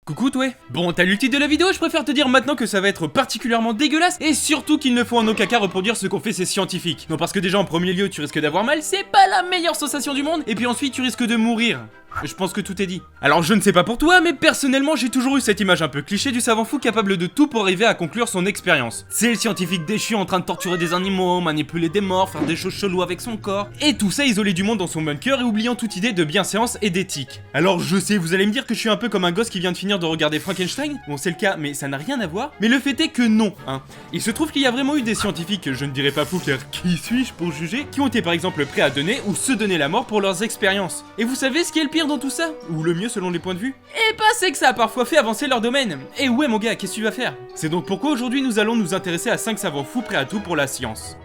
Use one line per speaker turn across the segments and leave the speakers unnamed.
Coucou toi. Bon, t'as lu le titre de la vidéo, je préfère te dire maintenant que ça va être particulièrement dégueulasse et surtout qu'il ne faut en aucun cas reproduire ce qu'ont fait ces scientifiques. Non, parce que déjà en premier lieu tu risques d'avoir mal, c'est pas la meilleure sensation du monde, et puis ensuite tu risques de mourir. Je pense que tout est dit. Alors je ne sais pas pour toi, mais personnellement j'ai toujours eu cette image un peu cliché du savant fou capable de tout pour arriver à conclure son expérience. C'est le scientifique déchu en train de torturer des animaux, manipuler des morts, faire des choses cheloues avec son corps, et tout ça isolé du monde dans son bunker et oubliant toute idée de bienséance et d'éthique. Alors je sais, vous allez me dire que je suis un peu comme un gosse qui vient de finir de regarder Frankenstein, bon c'est le cas, mais ça n'a rien à voir, mais le fait est que non, hein. Il se trouve qu'il y a vraiment eu des scientifiques, je ne dirais pas fous car qui suis-je pour juger, qui ont été par exemple prêts à donner ou se donner la mort pour leurs expériences. Et vous savez ce qui est le pire dans tout ça? Ou le mieux selon les points de vue? Eh bah c'est que ça a parfois fait avancer leur domaine. Et ouais mon gars, qu'est-ce que tu vas faire? C'est donc pourquoi aujourd'hui nous allons nous intéresser à 5 savants fous prêts à tout pour la science.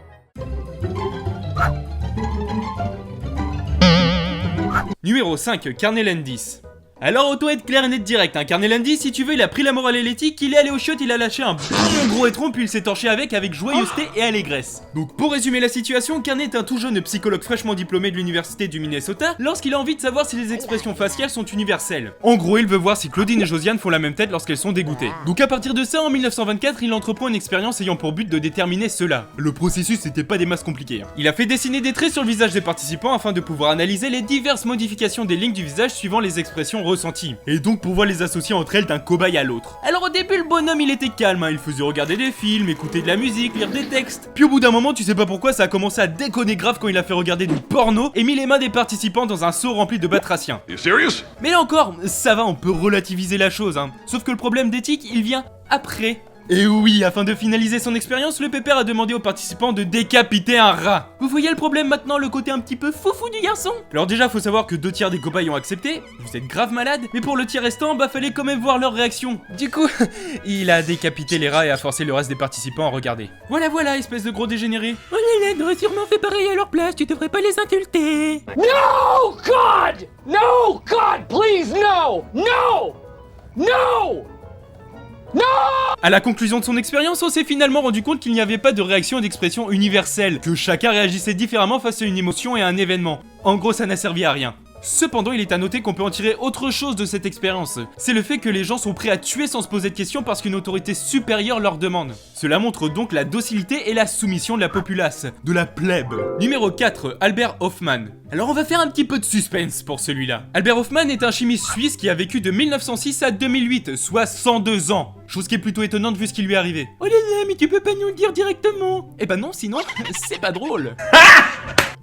Numéro 5, Carnel Landis. Alors autant être clair et net direct, hein. Carnel Landis, si tu veux, il a pris la morale et l'éthique, il est allé au chiottes, il a lâché un bon gros étron, puis il s'est torché avec joyeuseté et allégresse. Donc pour résumer la situation, Carnel est un tout jeune psychologue fraîchement diplômé de l'université du Minnesota, lorsqu'il a envie de savoir si les expressions faciales sont universelles. En gros, il veut voir si Claudine et Josiane font la même tête lorsqu'elles sont dégoûtées. Donc à partir de ça, en 1924, il entreprend une expérience ayant pour but de déterminer cela. Le processus n'était pas des masses compliquées, hein. Il a fait dessiner des traits sur le visage des participants afin de pouvoir analyser les diverses modifications des lignes du visage suivant les expressions ressenties, et donc pouvoir les associer entre elles d'un cobaye à l'autre. Alors au début le bonhomme il était calme, hein. Il faisait regarder des films, écouter de la musique, lire des textes. Puis au bout d'un moment tu sais pas pourquoi ça a commencé à déconner grave quand il a fait regarder du porno et mis les mains des participants dans un seau rempli de batraciens. Mais là encore, ça va, on peut relativiser la chose, hein. Sauf que le problème d'éthique il vient après. Et oui, afin de finaliser son expérience, le pépère a demandé aux participants de décapiter un rat. Vous voyez le problème maintenant, le côté un petit peu foufou du garçon? Alors déjà, faut savoir que 2 tiers des cobayes ont accepté, vous êtes grave malade, mais pour le tiers restant, bah fallait quand même voir leur réaction. Du coup, il a décapité les rats et a forcé le reste des participants à regarder. Voilà, espèce de gros dégénéré. Oh là là, t'aurais sûrement fait pareil à leur place, tu devrais pas les insulter.
No, God! No, God, please, no! No! No! Non!
À la conclusion de son expérience, on s'est finalement rendu compte qu'il n'y avait pas de réaction et d'expression universelle, que chacun réagissait différemment face à une émotion et à un événement. En gros, ça n'a servi à rien. Cependant, il est à noter qu'on peut en tirer autre chose de cette expérience. C'est le fait que les gens sont prêts à tuer sans se poser de questions parce qu'une autorité supérieure leur demande. Cela montre donc la docilité et la soumission de la populace, de la plèbe. Numéro 4, Albert Hofmann. Alors on va faire un petit peu de suspense pour celui-là. Albert Hofmann est un chimiste suisse qui a vécu de 1906 à 2008, soit 102 ans. Chose qui est plutôt étonnante vu ce qui lui est arrivé. Oh là là, mais tu peux pas nous le dire directement. Eh ben non, sinon, c'est pas drôle.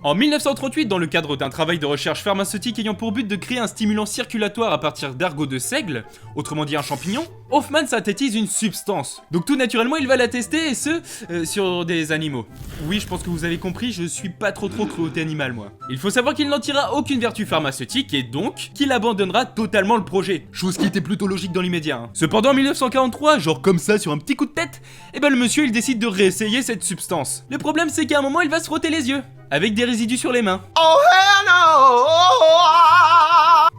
En 1938, dans le cadre d'un travail de recherche pharmaceutique ayant pour but de créer un stimulant circulatoire à partir d'ergot de seigle, autrement dit un champignon, Hofmann synthétise une substance. Donc tout naturellement, il va la tester, et ce, sur des animaux. Oui, je pense que vous avez compris, je suis pas trop cruauté animale, moi. Il faut savoir qu'il n'en tirera aucune vertu pharmaceutique, et donc, qu'il abandonnera totalement le projet. Chose qui était plutôt logique dans l'immédiat, hein. Cependant, en 1943, genre comme ça, sur un petit coup de tête, eh ben le monsieur, il décide de réessayer cette substance. Le problème, c'est qu'à un moment, il va se frotter les yeux, avec des résidus sur les mains. Oh hell no!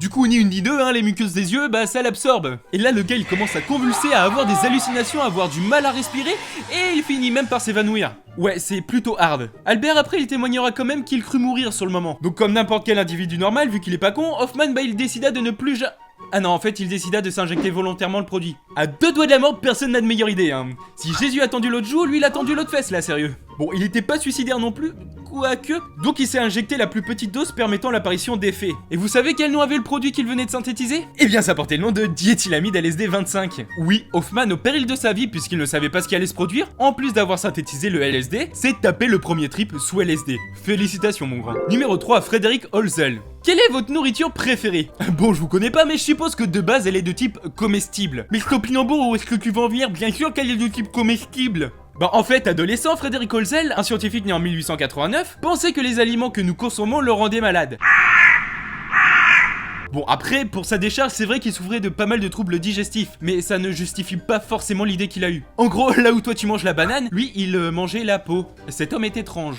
Du coup, ni une ni deux, hein, les muqueuses des yeux, bah ça l'absorbe. Et là, le gars, il commence à convulser, à avoir des hallucinations, à avoir du mal à respirer, et il finit même par s'évanouir. Ouais, c'est plutôt hard. Albert, après, il témoignera quand même qu'il crut mourir sur le moment. Donc comme n'importe quel individu normal, vu qu'il est pas con, Hofmann, bah il décida de ne plus Ah non, en fait, il décida de s'injecter volontairement le produit. À 2 doigts de la mort, personne n'a de meilleure idée, hein. Si Jésus a tendu l'autre joue, lui, il a tendu l'autre fesse, là, sérieux. Bon, il était pas suicidaire non plus, quoique. Donc il s'est injecté la plus petite dose permettant l'apparition d'effets. Et vous savez quel nom avait le produit qu'il venait de synthétiser? Eh bien, ça portait le nom de diéthylamide LSD 25. Oui, Hofmann, au péril de sa vie, puisqu'il ne savait pas ce qui allait se produire, en plus d'avoir synthétisé le LSD, s'est tapé le premier trip sous LSD. Félicitations, mon grand. Numéro 3, Frédéric Holzel. Quelle est votre nourriture préférée? Bon, je vous connais pas, mais je suppose que de base, elle est de type comestible. Mais Stopinambour, où est-ce que tu vas en venir? Bien sûr qu'elle est de type comestible. Bah en fait, adolescent, Frédéric Holzel, un scientifique né en 1889, pensait que les aliments que nous consommons le rendaient malade. Bon après, pour sa décharge, c'est vrai qu'il souffrait de pas mal de troubles digestifs, mais ça ne justifie pas forcément l'idée qu'il a eue. En gros, là où toi tu manges la banane, lui il mangeait la peau. Cet homme est étrange.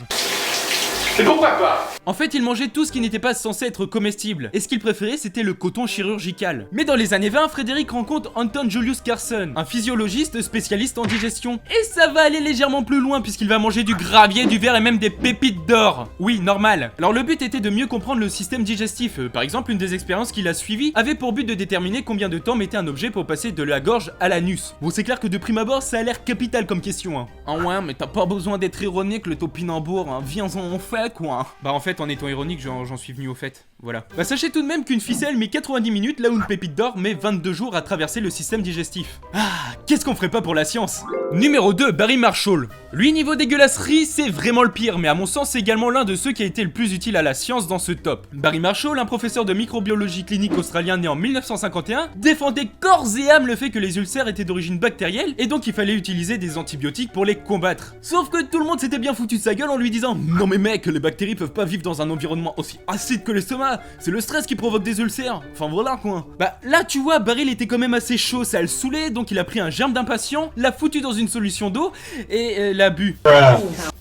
C'est pourquoi quoi? En fait, il mangeait tout ce qui n'était pas censé être comestible, et ce qu'il préférait c'était le coton chirurgical. Mais dans les années 20, Frédéric rencontre Anton Julius Carson, un physiologiste spécialiste en digestion. Et ça va aller légèrement plus loin puisqu'il va manger du gravier, du verre et même des pépites d'or. Oui, normal. Alors le but était de mieux comprendre le système digestif. Par exemple, une des expériences qu'il a suivies avait pour but de déterminer combien de temps mettait un objet pour passer de la gorge à l'anus. Bon, c'est clair que de prime abord, ça a l'air capital comme question, hein. Ah ouais, mais t'as pas besoin d'être ironique, le topinambour, hein. Viens-en, on fait quoi. Bah en fait, en étant ironique, j'en suis venu au fait. Voilà. Bah sachez tout de même qu'une ficelle met 90 minutes là où une pépite d'or met 22 jours à traverser le système digestif. Ah, qu'est-ce qu'on ferait pas pour la science? Numéro 2, Barry Marshall. Lui, niveau dégueulasserie, c'est vraiment le pire, mais à mon sens, c'est également l'un de ceux qui a été le plus utile à la science dans ce top. Barry Marshall, un professeur de microbiologie clinique australien né en 1951, défendait corps et âme le fait que les ulcères étaient d'origine bactérielle et donc il fallait utiliser des antibiotiques pour les combattre. Sauf que tout le monde s'était bien foutu de sa gueule en lui disant « Non mais mec, les bactéries peuvent pas vivre dans un environnement aussi acide que l'estomac, c'est le stress qui provoque des ulcères. » Enfin voilà quoi. Bah là tu vois, Barry il était quand même assez chaud, ça le saoulait, donc il a pris un germe d'impatient, l'a foutu dans une solution d'eau et l'a bu.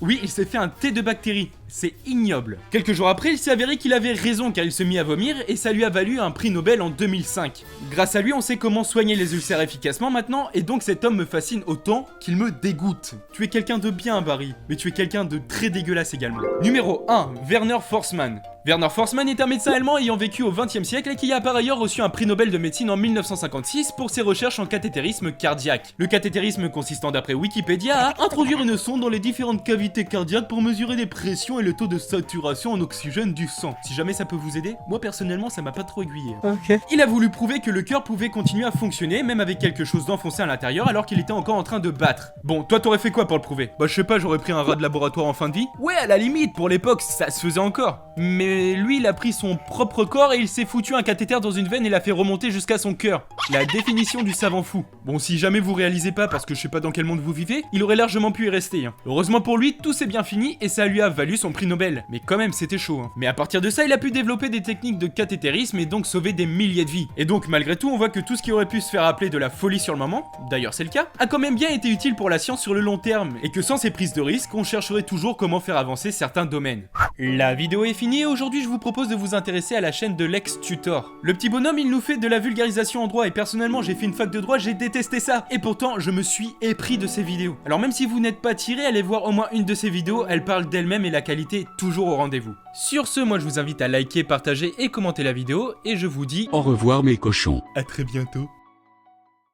Oui, il s'est fait un thé de bactéries. C'est ignoble. Quelques jours après, il s'est avéré qu'il avait raison car il se mit à vomir et ça lui a valu un prix Nobel en 2005. Grâce à lui, on sait comment soigner les ulcères efficacement maintenant et donc cet homme me fascine autant qu'il me dégoûte. Tu es quelqu'un de bien, Barry, mais tu es quelqu'un de très dégueulasse également. Numéro 1, Werner Forssmann. Werner Forssmann est un médecin allemand ayant vécu au XXe siècle et qui a par ailleurs reçu un prix Nobel de médecine en 1956 pour ses recherches en cathétérisme cardiaque. Le cathétérisme consistant d'après Wikipédia à introduire une sonde dans les différentes cavités cardiaques pour mesurer les pressions et le taux de saturation en oxygène du sang. Si jamais ça peut vous aider, moi personnellement ça m'a pas trop aiguillé.
Ok.
Il a voulu prouver que le cœur pouvait continuer à fonctionner même avec quelque chose d'enfoncé à l'intérieur alors qu'il était encore en train de battre. Bon, toi t'aurais fait quoi pour le prouver? Bah je sais pas, j'aurais pris un rat de laboratoire en fin de vie. Ouais, à la limite, pour l'époque ça se faisait encore. Mais lui il a pris son propre corps et il s'est foutu un cathéter dans une veine et l'a fait remonter jusqu'à son cœur. La définition du savant fou. Bon, si jamais vous réalisez pas parce que je sais pas dans quel monde vous vivez, il aurait largement pu y rester, hein. Heureusement pour lui, tout s'est bien fini et ça lui a valu son prix Nobel. Mais quand même, c'était chaud, hein. Mais à partir de ça, il a pu développer des techniques de cathétérisme et donc sauver des milliers de vies. Et donc, malgré tout, on voit que tout ce qui aurait pu se faire appeler de la folie sur le moment, d'ailleurs c'est le cas, a quand même bien été utile pour la science sur le long terme. Et que sans ces prises de risque, on chercherait toujours comment faire avancer certains domaines. La vidéo est finie et aujourd'hui, je vous propose de vous intéresser à la chaîne de Lex Tutor. Le petit bonhomme, il nous fait de la vulgarisation en droit et personnellement, j'ai fait une fac de droit, j'ai détesté ça. Et pourtant, je me suis épris de ses vidéos. Alors même si vous n'êtes pas tiré, allez voir au moins une de ses vidéos, elle parle d'elle-même et la qualité est toujours au rendez-vous. Sur ce, moi je vous invite à liker, partager et commenter la vidéo et je vous dis
Au revoir mes cochons.
à très bientôt.